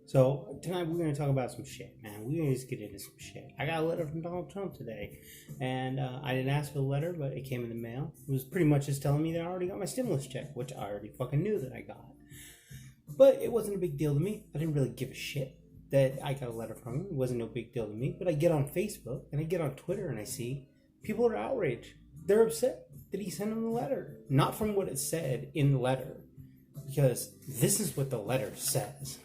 So tonight we're going to talk about some shit, man. We're going to just get into some shit. I got a letter from Donald Trump today, and I didn't ask for the letter, but it came in the mail. It was pretty much just telling me that I already got my stimulus check, which I already fucking knew that I got. But it wasn't a big deal to me. I didn't really give a shit that I got a letter from him. It wasn't no big deal to me. But I get on Facebook, and I get on Twitter, and I see people are outraged. They're upset that he sent them the letter. Not from what it said in the letter, because this is what the letter says.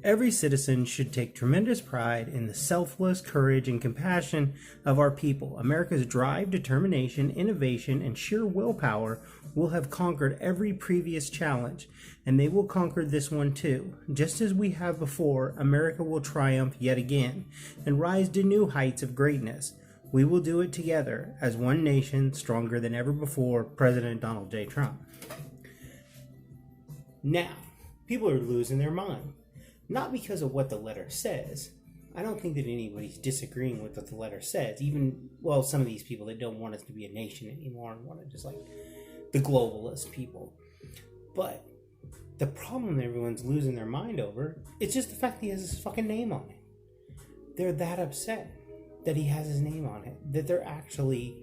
Every citizen should take tremendous pride in the selfless courage and compassion of our people. America's drive, determination, innovation, and sheer willpower will have conquered every previous challenge, and they will conquer this one too. Just as we have before, America will triumph yet again and rise to new heights of greatness. We will do it together as one nation, stronger than ever before. President Donald J. Trump. Now, people are losing their mind. Not because of what the letter says. I don't think that anybody's disagreeing with what the letter says. Even, well, some of these people that don't want us to be a nation anymore and want to just like the globalist people. But the problem that everyone's losing their mind over, it's just the fact that he has his fucking name on it. They're that upset that he has his name on it, that they're actually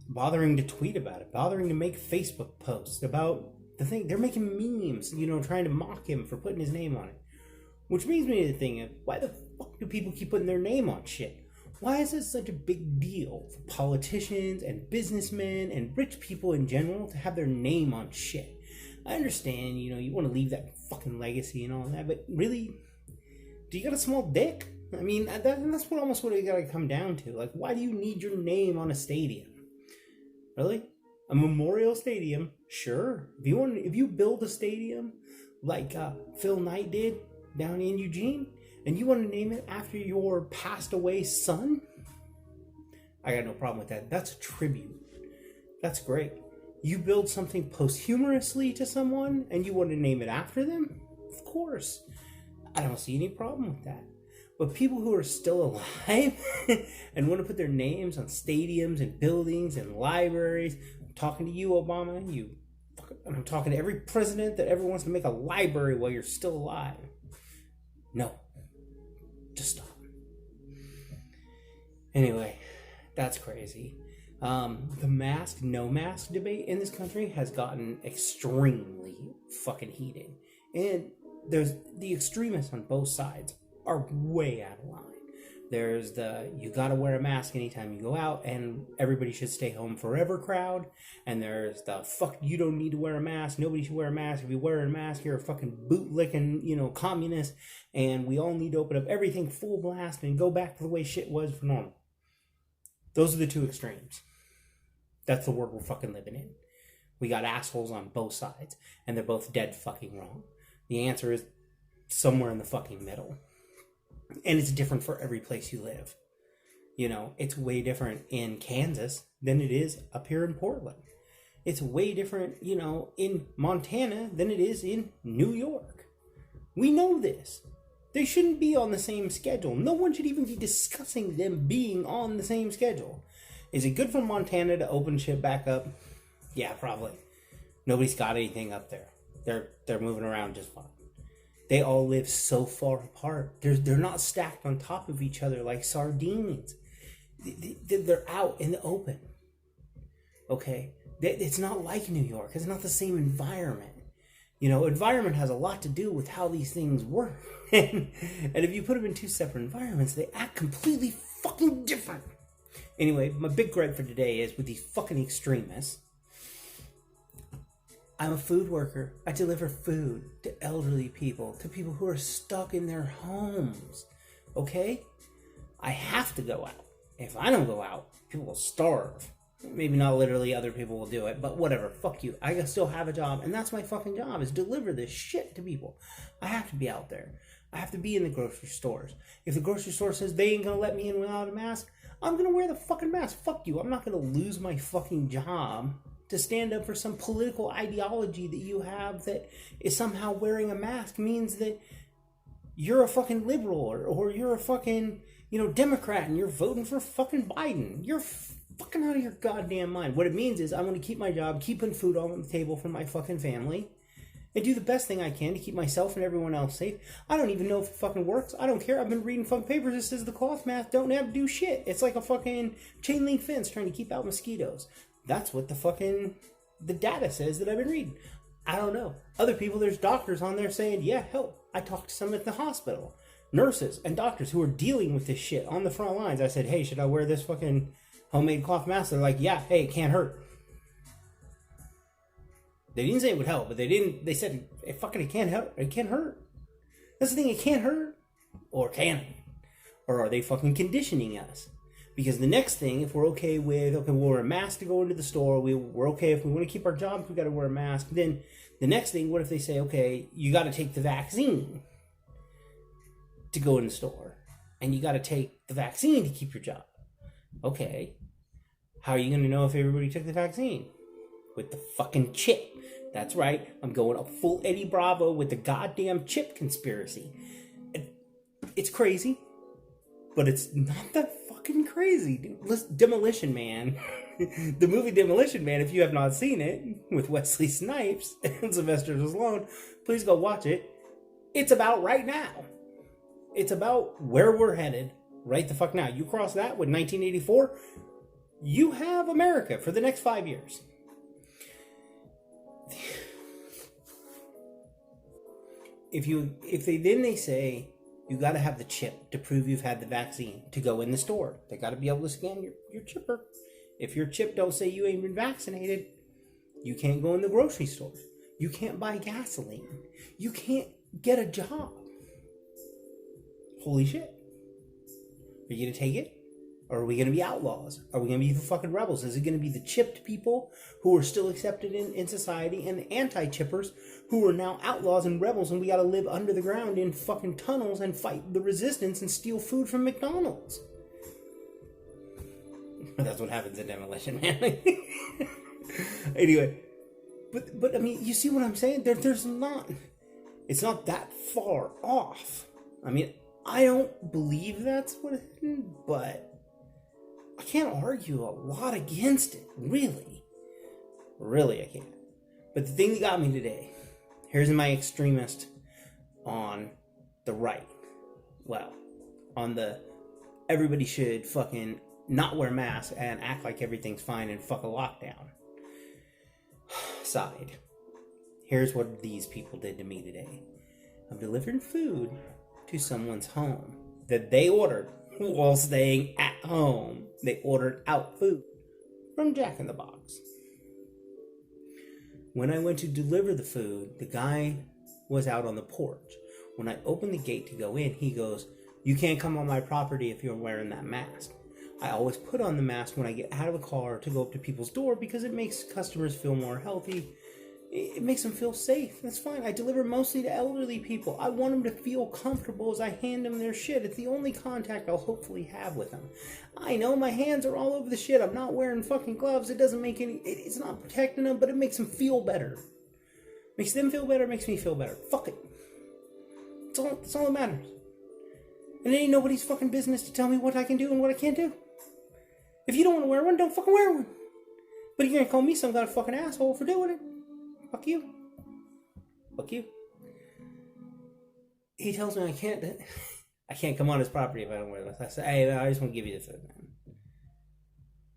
bothering to tweet about it, bothering to make Facebook posts about the thing. They're making memes, trying to mock him for putting his name on it. Which brings me to the thing of, why the fuck do people keep putting their name on shit? Why is this such a big deal for politicians and businessmen and rich people in general to have their name on shit? I understand, you want to leave that fucking legacy and all that, but really, do you got a small dick? I mean, that's almost what it got to come down to. Like, why do you need your name on a stadium? Really? A memorial stadium, sure. If you build a stadium like Phil Knight did down in Eugene, and you want to name it after your passed away son, I got no problem with that. That's a tribute. That's great. You build something posthumously to someone, and you want to name it after them, of course. I don't see any problem with that. But people who are still alive and want to put their names on stadiums and buildings and libraries, I'm talking to you, Obama, and I'm talking to every president that ever wants to make a library while you're still alive. No. Just stop. Anyway, that's crazy. The mask, no mask debate in this country has gotten extremely fucking heated. And there's the extremists on both sides are way out of line. There's the you gotta wear a mask anytime you go out and everybody should stay home forever crowd. And there's the fuck you don't need to wear a mask. Nobody should wear a mask. If you wear a mask, you're a fucking bootlicking, communist. And we all need to open up everything full blast and go back to the way shit was for normal. Those are the two extremes. That's the world we're fucking living in. We got assholes on both sides. And they're both dead fucking wrong. The answer is somewhere in the fucking middle. And it's different for every place you live. It's way different in Kansas than it is up here in Portland. It's way different, in Montana than it is in New York. We know this. They shouldn't be on the same schedule. No one should even be discussing them being on the same schedule. Is it good for Montana to open shit back up? Yeah, probably. Nobody's got anything up there. They're moving around just fine. They all live so far apart. They're not stacked on top of each other like sardines. They're out in the open. Okay? It's not like New York. It's not the same environment. Environment has a lot to do with how these things work. And if you put them in two separate environments, they act completely fucking different. Anyway, my big gripe for today is with these fucking extremists. I'm a food worker. I deliver food to elderly people, to people who are stuck in their homes. Okay? I have to go out. If I don't go out, people will starve. Maybe not literally, other people will do it, but whatever. Fuck you. I still have a job, and that's my fucking job, is deliver this shit to people. I have to be out there. I have to be in the grocery stores. If the grocery store says they ain't gonna let me in without a mask, I'm gonna wear the fucking mask. Fuck you. I'm not gonna lose my fucking job to stand up for some political ideology that you have that is somehow wearing a mask means that you're a fucking liberal or you're a fucking, Democrat and you're voting for fucking Biden. You're fucking out of your goddamn mind. What it means is I want to keep my job, keeping food on the table for my fucking family, and do the best thing I can to keep myself and everyone else safe. I don't even know if it fucking works. I don't care. I've been reading fucking papers that says the cloth mask don't have to do shit. It's like a fucking chain link fence trying to keep out mosquitoes. That's what the data says that I've been reading. I don't know. Other people, there's doctors on there saying, yeah, hell, I talked to some at the hospital. Nurses and doctors who are dealing with this shit on the front lines. I said, hey, should I wear this fucking homemade cloth mask? They're like, yeah, hey, it can't hurt. They didn't say it would help, but they said, it can't hurt. It can't hurt. That's the thing, it can't hurt. Or can it? Or are they fucking conditioning us? Because the next thing, if we're okay with, we'll wear a mask to go into the store, we're okay if we want to keep our job, we got to wear a mask. Then the next thing, what if they say, okay, you got to take the vaccine to go in the store, and you got to take the vaccine to keep your job. Okay, how are you going to know if everybody took the vaccine? With the fucking chip. That's right, I'm going up full Eddie Bravo with the goddamn chip conspiracy. It's crazy, but it's not that fucking crazy, dude. Demolition Man. The movie Demolition Man, if you have not seen it, with Wesley Snipes and Sylvester Stallone, please go watch it. It's about right now. It's about where we're headed right the fuck now. You cross that with 1984, you have America for the next 5 years. If they say you got to have the chip to prove you've had the vaccine to go in the store. They got to be able to scan your chipper. If your chip don't say you ain't been vaccinated, you can't go in the grocery store. You can't buy gasoline. You can't get a job. Holy shit. Are you going to take it? Or are we going to be outlaws? Are we going to be the fucking rebels? Is it going to be the chipped people who are still accepted in society and the anti-chippers who are now outlaws and rebels and we got to live under the ground in fucking tunnels and fight the resistance and steal food from McDonald's? That's what happens in Demolition Man. Anyway, but I mean, you see what I'm saying? It's not that far off. I mean, I don't believe that's what happened, but I can't argue a lot against it. Really, I can't. But the thing that got me today, here's my extremist on the right. Well, on the everybody should fucking not wear masks and act like everything's fine and fuck a lockdown side. Here's what these people did to me today. I'm delivering food to someone's home that they ordered while staying at home. They ordered out food from Jack in the Box. When I went to deliver the food, the guy was out on the porch. When I opened the gate to go in, he goes, "You can't come on my property if you're wearing that mask." I always put on the mask when I get out of the car to go up to people's door because it makes customers feel more healthy. It makes them feel safe. That's fine. I deliver mostly to elderly people. I want them to feel comfortable as I hand them their shit. It's the only contact I'll hopefully have with them. I know my hands are all over the shit. I'm not wearing fucking gloves. It doesn't make it's not protecting them, but it makes them feel better. Makes them feel better, makes me feel better. Fuck it. That's all that matters. And it ain't nobody's fucking business to tell me what I can do and what I can't do. If you don't want to wear one, don't fucking wear one. But you're gonna call me some kind of fucking asshole for doing it. Fuck you. Fuck you. He tells me I can't come on his property if I don't wear this. I say, hey, man, I just want to give you the food, man.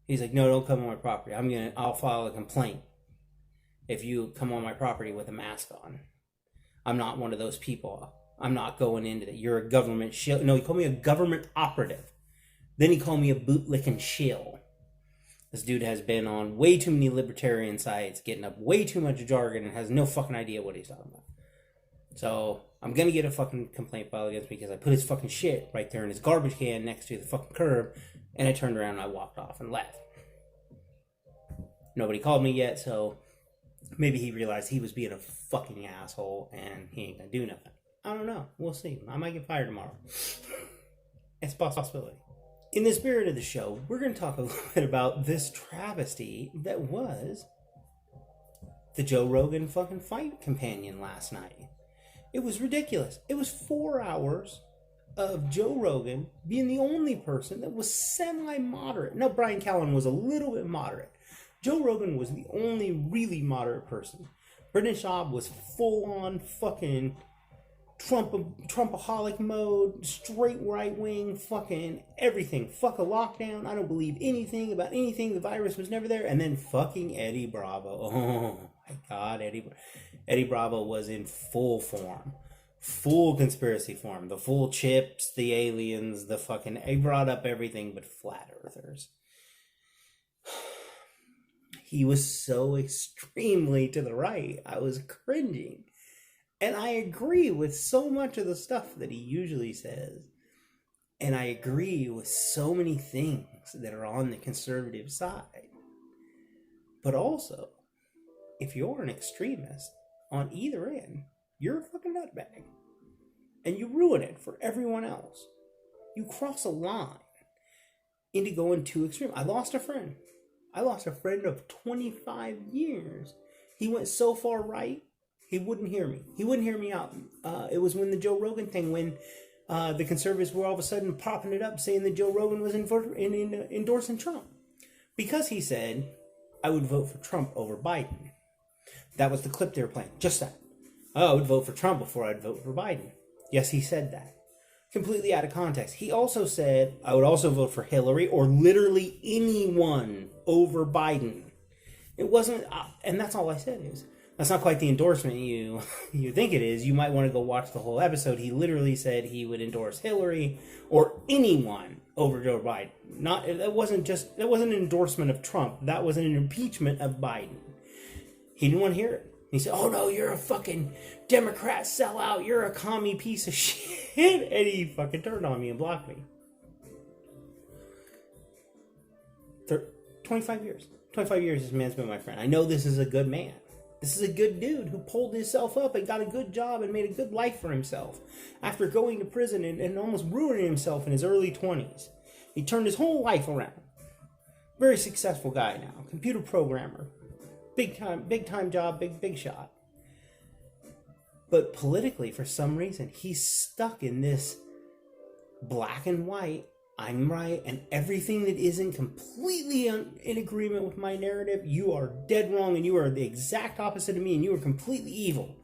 He's like, no, don't come on my property. I'll file a complaint if you come on my property with a mask on. I'm not one of those people. I'm not going into that. You're a government shill. No, he called me a government operative. Then he called me a bootlicking shill. This dude has been on way too many libertarian sites, getting up way too much jargon, and has no fucking idea what he's talking about. So, I'm gonna get a fucking complaint filed against me because I put his fucking shit right there in his garbage can next to the fucking curb, and I turned around and I walked off and left. Nobody called me yet, so maybe he realized he was being a fucking asshole, and he ain't gonna do nothing. I don't know. We'll see. I might get fired tomorrow. It's a possibility. In the spirit of the show, we're going to talk a little bit about this travesty that was the Joe Rogan fucking fight companion last night. It was ridiculous. It was 4 hours of Joe Rogan being the only person that was semi-moderate. Now, Brian Callen was a little bit moderate. Joe Rogan was the only really moderate person. Brendan Schaub was full on fucking Trumpaholic mode, straight right wing, fucking everything. Fuck a lockdown. I don't believe anything about anything. The virus was never there. And then fucking Eddie Bravo. Oh my God, Eddie Bravo was in full form. Full conspiracy form. The full chips, the aliens, the fucking... He brought up everything but flat earthers. He was so extremely to the right. I was cringing. And I agree with so much of the stuff that he usually says. And I agree with so many things that are on the conservative side. But also, if you're an extremist on either end, you're a fucking nutbag. And you ruin it for everyone else. You cross a line into going too extreme. I lost a friend. I lost a friend of 25 years. He went so far right, he wouldn't hear me. He wouldn't hear me out. It was when the Joe Rogan thing, when the conservatives were all of a sudden popping it up, saying that Joe Rogan was endorsing Trump. Because he said, I would vote for Trump over Biden. That was the clip they were playing. Just that. Oh, I would vote for Trump before I'd vote for Biden. Yes, he said that. Completely out of context. He also said, I would also vote for Hillary or literally anyone over Biden. It wasn't, and that's all I said is, that's not quite the endorsement you think it is. You might want to go watch the whole episode. He literally said he would endorse Hillary or anyone over Joe Biden. That wasn't an endorsement of Trump. That was an impeachment of Biden. He didn't want to hear it. He said, oh no, you're a fucking Democrat sellout. You're a commie piece of shit. And he fucking turned on me and blocked me. 25 years. 25 years this man's been my friend. I know this is a good man. This is a good dude who pulled himself up and got a good job and made a good life for himself. After going to prison and almost ruining himself in his early 20s. He turned his whole life around. Very successful guy now. Computer programmer. Big time job, big shot. But politically, for some reason, he's stuck in this black and white, I'm right, and everything that isn't completely in agreement with my narrative, you are dead wrong, and you are the exact opposite of me, and you are completely evil.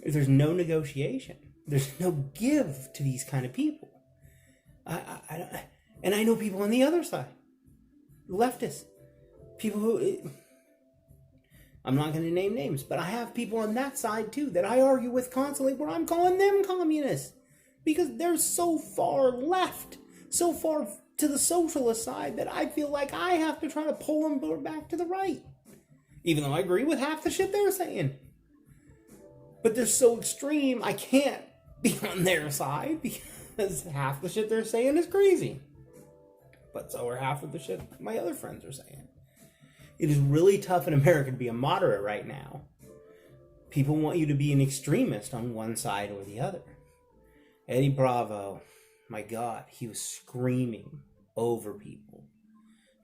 There's no negotiation. There's no give to these kind of people. And I know people on the other side. Leftists. People who... I'm not going to name names, but I have people on that side too that I argue with constantly where I'm calling them communists because they're so far left, so far to the socialist side that I feel like I have to try to pull them back to the right. Even though I agree with half the shit they're saying. But they're so extreme, I can't be on their side because half the shit they're saying is crazy. But so are half of the shit my other friends are saying. It is really tough in America to be a moderate right now. People want you to be an extremist on one side or the other. Eddie Bravo, my God, he was screaming over people.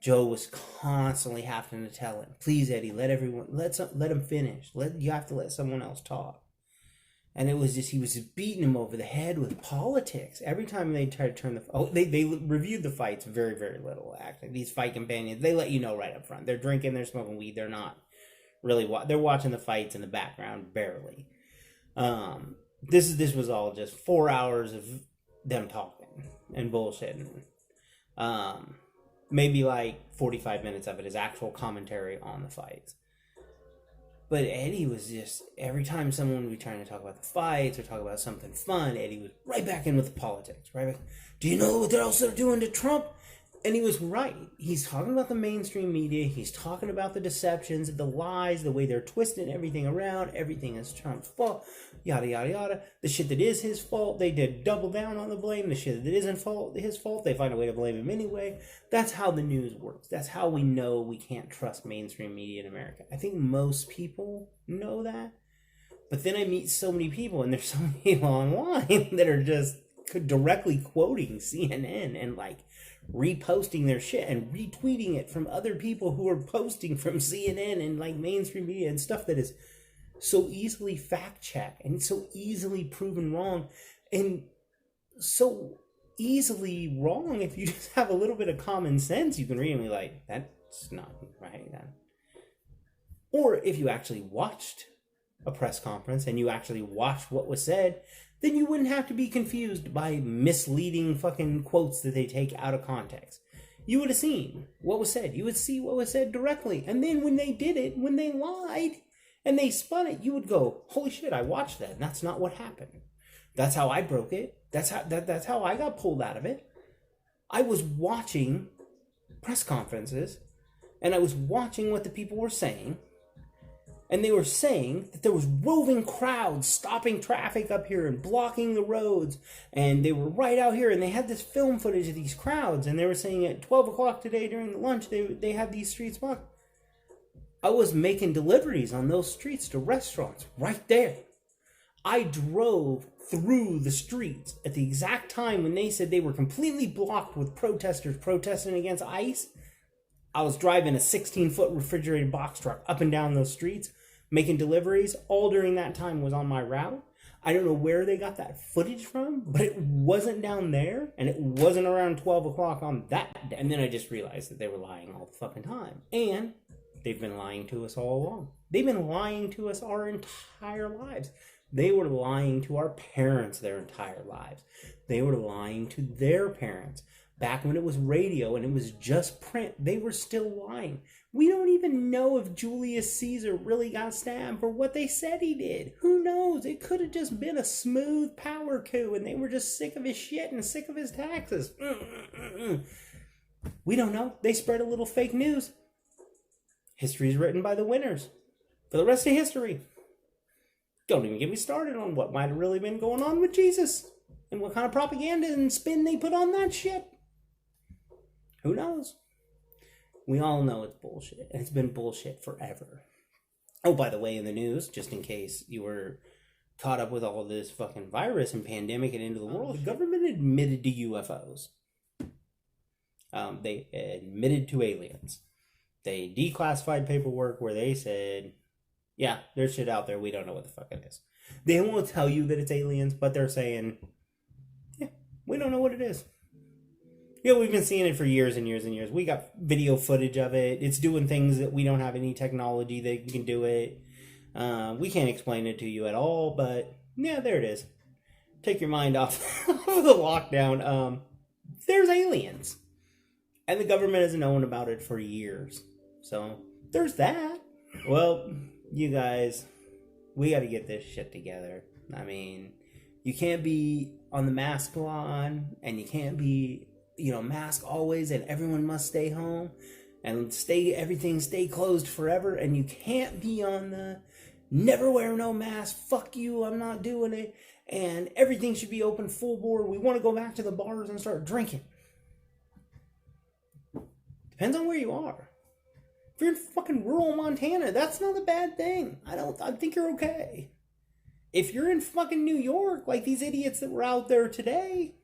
Joe was constantly having to tell him, please, Eddie, let him finish. You have to let someone else talk. And it was just, he was just beating him over the head with politics. Every time they tried to turn they reviewed the fights very, very little, actually. These fight companions, they let you know right up front. They're drinking, they're smoking weed, they're not really, they're watching the fights in the background, barely. This was all just 4 hours of them talking and bullshitting. Maybe like 45 minutes of it is actual commentary on the fights. But Eddie was just, every time someone would be trying to talk about the fights or talk about something fun, Eddie was right back in with the politics, right back. Do you know what else they're doing to Trump? And he was right. He's talking about the mainstream media. He's talking about the deceptions, the lies, the way they're twisting everything around. Everything is Trump's fault, yada, yada, yada. The shit that is his fault, they did double down on the blame. The shit that isn't his fault, they find a way to blame him anyway. That's how the news works. That's how we know we can't trust mainstream media in America. I think most people know that. But then I meet so many people, and there's so many people online that are just directly quoting CNN and like reposting their shit and retweeting it from other people who are posting from CNN and like mainstream media and stuff that is so easily fact checked and so easily proven wrong, and so easily wrong if you just have a little bit of common sense. You can read and be like, that's not right. Or if you actually watched a press conference and you actually watched what was said, then you wouldn't have to be confused by misleading fucking quotes that they take out of context. You would have seen what was said. You would see what was said directly. And then when they did it, when they lied and they spun it, you would go, holy shit, I watched that. And that's not what happened. That's how I broke it. That's how I got pulled out of it. I was watching press conferences and I was watching what the people were saying. And they were saying that there was roving crowds stopping traffic up here and blocking the roads. And they were right out here. And they had this film footage of these crowds. And they were saying at 12 o'clock today during the lunch, they had these streets blocked. I was making deliveries on those streets to restaurants right there. I drove through the streets at the exact time when they said they were completely blocked with protesters protesting against ICE. I was driving a 16-foot refrigerated box truck up and down those streets, making deliveries. All during that time was on my route. I don't know where they got that footage from, but it wasn't down there, and it wasn't around 12 o'clock on that day. And then I just realized that they were lying all the fucking time. And they've been lying to us all along. They've been lying to us our entire lives. They were lying to our parents their entire lives. They were lying to their parents. Back when it was radio and it was just print, they were still lying. We don't even know if Julius Caesar really got stabbed for what they said he did. Who knows? It could have just been a smooth power coup and they were just sick of his shit and sick of his taxes. We don't know. They spread a little fake news. History's written by the winners for the rest of history. Don't even get me started on what might have really been going on with Jesus and what kind of propaganda and spin they put on that shit. Who knows? We all know it's bullshit, and it's been bullshit forever. Oh, by the way, in the news, just in case you were caught up with all this fucking virus and pandemic and end of the world, the government admitted to UFOs. They admitted to aliens. They declassified paperwork where they said, yeah, there's shit out there, we don't know what the fuck it is. They won't tell you that it's aliens, but they're saying, yeah, we don't know what it is. Yeah, we've been seeing it for years and years and years. We got video footage of it. It's doing things that we don't have any technology that can do it. We can't explain it to you at all, but yeah, there it is. Take your mind off of the lockdown. There's aliens. And the government has known about it for years. So, there's that. Well, you guys, we got to get this shit together. I mean, you can't be on the mask lawn, and you can't be, mask always, and everyone must stay home, and everything stay closed forever, and you can't be on the never wear no mask, fuck you, I'm not doing it, and everything should be open full board. We want to go back to the bars and start drinking. Depends on where you are. If you're in fucking rural Montana, that's not a bad thing. I think you're okay. If you're in fucking New York, like these idiots that were out there today,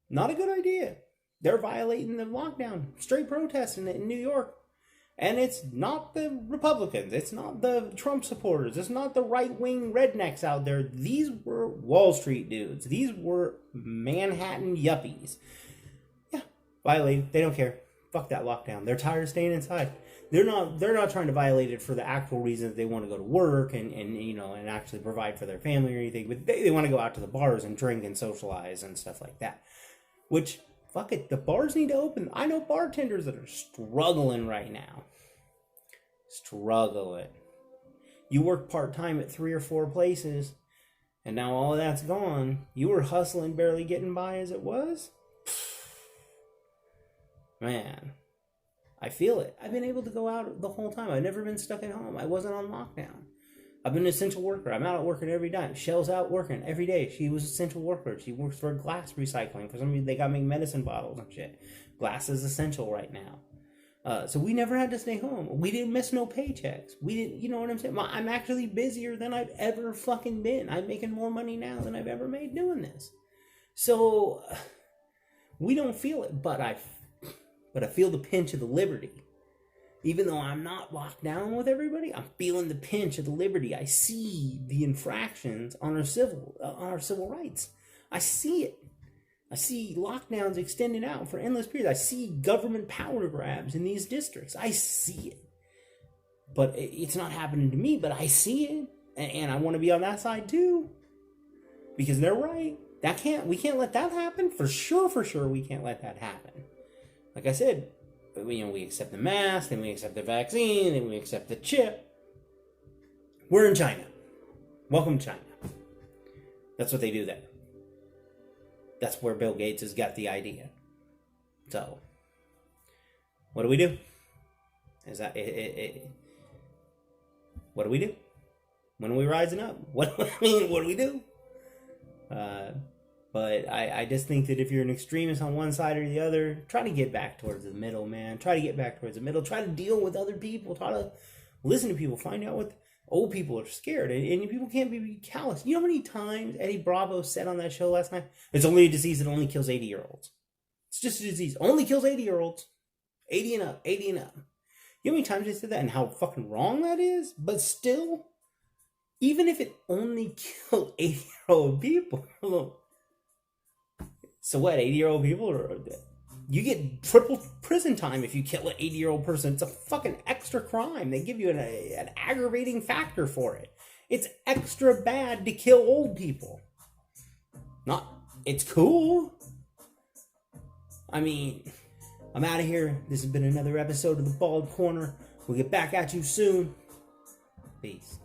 not a good idea. They're violating the lockdown, straight protesting it in New York. And it's not the Republicans, it's not the Trump supporters, it's not the right-wing rednecks out there. These were Wall Street dudes. These were Manhattan yuppies. Yeah, violated. They don't care. Fuck that lockdown. They're tired of staying inside. They're not trying to violate it for the actual reason that they want to go to work and actually provide for their family or anything, but they want to go out to the bars and drink and socialize and stuff like that. Which, fuck it, the bars need to open. I know bartenders that are struggling right now. Struggling. You work part-time at 3 or 4 places, and now all of that's gone. You were hustling, barely getting by as it was. Man, I feel it. I've been able to go out the whole time. I've never been stuck at home. I wasn't on lockdown. I've been an essential worker. I'm out working every day. Shell's out working every day. She was an essential worker. She works for glass recycling. For some reason, they got to make medicine bottles and shit. Glass is essential right now. So we never had to stay home. We didn't miss no paychecks. We didn't, you know what I'm saying? I'm actually busier than I've ever fucking been. I'm making more money now than I've ever made doing this. So we don't feel it, but I feel the pinch of the liberty. Even though I'm not locked down with everybody, I'm feeling the pinch of the liberty. I see the infractions on our civil rights. I see it. I see lockdowns extending out for endless periods. I see government power grabs in these districts. I see it. but it's not happening to me, but I see it, and I want to be on that side too, because they're right. We can't let that happen. For sure, we can't let that happen. Like I said, we accept the mask, then we accept the vaccine, then we accept the chip. We're in China. Welcome to China. That's what they do there. That's where Bill Gates has got the idea. So, what do we do? Is that it? What do we do? When are we rising up? What do we do? But I just think that if you're an extremist on one side or the other, try to get back towards the middle, man. Try to get back towards the middle. Try to deal with other people. Try to listen to people. Find out what old people are scared. And people can't be callous. You know how many times Eddie Bravo said on that show last night? It's only a disease that only kills 80-year-olds. It's just a disease. Only kills 80-year-olds. 80 and up. 80 and up. You know how many times they said that and how fucking wrong that is? But still, even if it only killed 80-year-old people, so what, 80-year-old people are dead? You get triple prison time if you kill an 80-year-old person. It's a fucking extra crime. They give you an aggravating factor for it. It's extra bad to kill old people. It's cool. I mean, I'm out of here. This has been another episode of The Bald Corner. We'll get back at you soon. Peace.